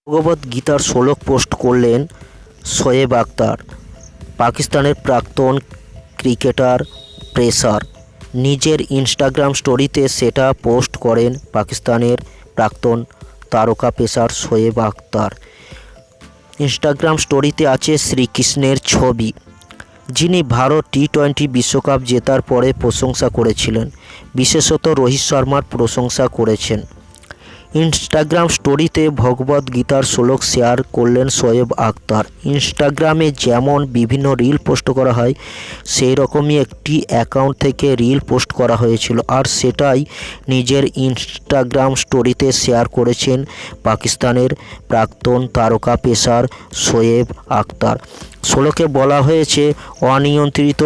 ভগবদ্গীতার শ্লোক পোস্ট করলেন শোয়েব আখতার। পাকিস্তানের প্রাক্তন ক্রিকেটার পেসার নিজের ইনস্টাগ্রাম স্টোরিতে সেটা পোস্ট করেন পাকিস্তানের প্রাক্তন তারকা পেসার শোয়েব আখতার। ইনস্টাগ্রাম স্টোরিতে আছে শ্রীকৃষ্ণের ছবি, যিনি ভারত টি-20 বিশ্বকাপ জেতার পরে প্রশংসা করেছিলেন। বিশেষত রোহিত শর্মার প্রশংসা করেছেন। ইনস্টাগ্রাম স্টোরিতে ভগবদ্গীতার শ্লোক শেয়ার করলেন শোয়েব আখতার। ইনস্টাগ্রামে যেমন বিভিন্ন রিল পোস্ট করা হয়, সেই রকমই একটি অ্যাকাউন্ট থেকে রিল পোস্ট করা হয়েছিল, আর সেটাই নিজের ইনস্টাগ্রাম স্টোরিতে শেয়ার করেছেন পাকিস্তানের প্রাক্তন তারকা পেসার শোয়েব আখতার। শ্লোকে বলা হয়েছে, অনিয়ন্ত্রিত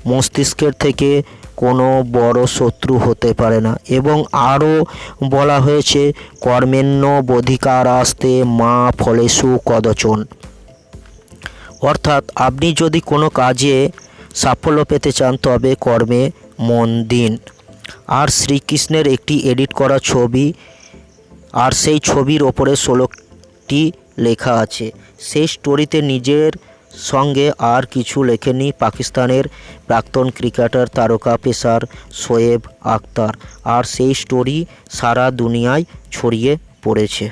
মস্তিষ্কের থেকে কোনো বড় শত্রু হতে পারে না, এবং আরও বলা হয়েছে, কর্মেণ্যবধিকারাস্তে মা ফলেষু কদচন। অর্থাৎ আপনি যদি কোনো কাজে সাফল্য পেতে চান তবে কর্মে মন দিন। আর শ্রীকৃষ্ণের একটি এডিট করা ছবি, আর সেই ছবির ওপরে শ্লোকটি লেখা আছে। সেই স্টোরিতে নিজের সঙ্গে আর কিছু লেখেননি পাকিস্তানের প্রাক্তন ক্রিকেটার তারকা পেসার শোয়েব আখতার, আর সেই স্টোরি সারা দুনিয়ায় ছড়িয়ে পড়েছে।